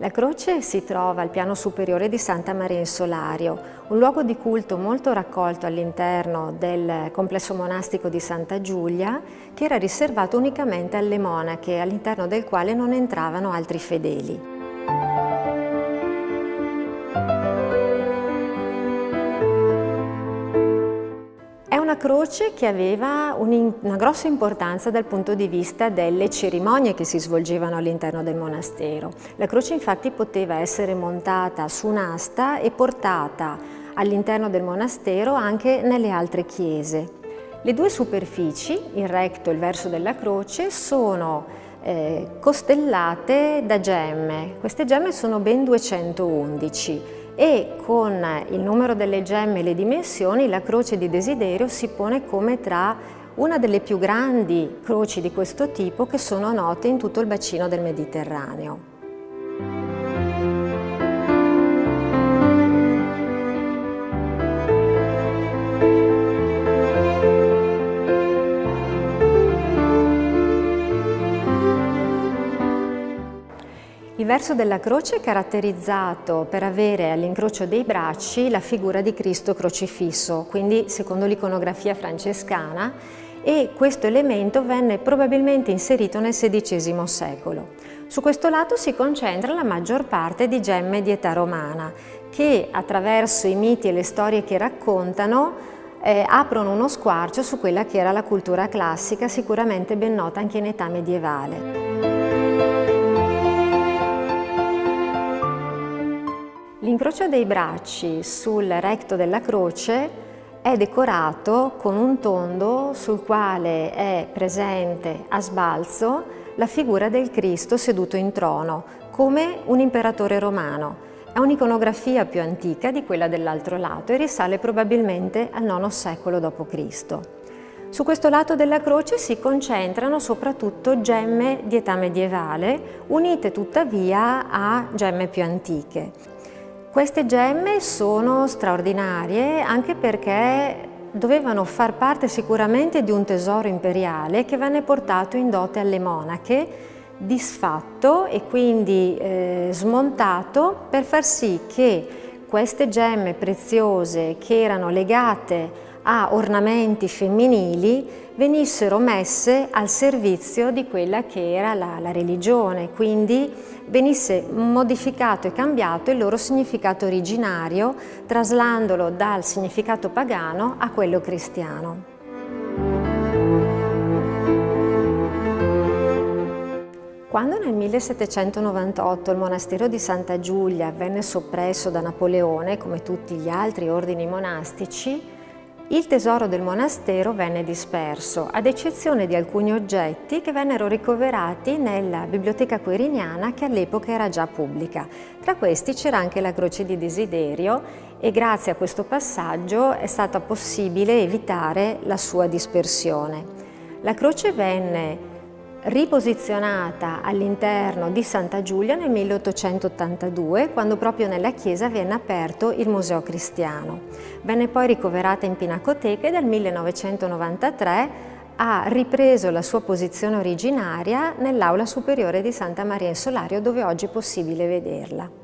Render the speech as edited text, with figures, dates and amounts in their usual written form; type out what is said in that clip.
La croce si trova al piano superiore di Santa Maria in Solario, un luogo di culto molto raccolto all'interno del complesso monastico di Santa Giulia, che era riservato unicamente alle monache, all'interno del quale non entravano altri fedeli. È una croce che aveva una grossa importanza dal punto di vista delle cerimonie che si svolgevano all'interno del monastero. La croce infatti poteva essere montata su un'asta e portata all'interno del monastero anche nelle altre chiese. Le due superfici, il recto e il verso della croce, sono costellate da gemme. Queste gemme sono ben 211. E con il numero delle gemme e le dimensioni la croce di desiderio si pone come tra una delle più grandi croci di questo tipo che sono note in tutto il bacino del Mediterraneo. Il verso della croce è caratterizzato per avere all'incrocio dei bracci la figura di Cristo crocifisso, quindi secondo l'iconografia francescana, e questo elemento venne probabilmente inserito nel XVI secolo. Su questo lato si concentra la maggior parte di gemme di età romana, che attraverso i miti e le storie che raccontano aprono uno squarcio su quella che era la cultura classica, sicuramente ben nota anche in età medievale. L'incrocio dei bracci sul recto della croce è decorato con un tondo sul quale è presente a sbalzo la figura del Cristo seduto in trono, come un imperatore romano. È un'iconografia più antica di quella dell'altro lato e risale probabilmente al IX secolo d.C. Su questo lato della croce si concentrano soprattutto gemme di età medievale, unite tuttavia a gemme più antiche. Queste gemme sono straordinarie anche perché dovevano far parte sicuramente di un tesoro imperiale che venne portato in dote alle monache, disfatto e quindi smontato per far sì che queste gemme preziose che erano legate a ornamenti femminili venissero messe al servizio di quella che era la religione, quindi venisse modificato e cambiato il loro significato originario, traslandolo dal significato pagano a quello cristiano. Quando nel 1798 il monastero di Santa Giulia venne soppresso da Napoleone, come tutti gli altri ordini monastici, il tesoro del monastero venne disperso, ad eccezione di alcuni oggetti che vennero ricoverati nella biblioteca quiriniana che all'epoca era già pubblica. Tra questi c'era anche la croce di desiderio e grazie a questo passaggio è stato possibile evitare la sua dispersione. La croce venne riposizionata all'interno di Santa Giulia nel 1882, quando proprio nella chiesa venne aperto il Museo Cristiano. Venne poi ricoverata in Pinacoteca e dal 1993 ha ripreso la sua posizione originaria nell'Aula Superiore di Santa Maria in Solario, dove oggi è possibile vederla.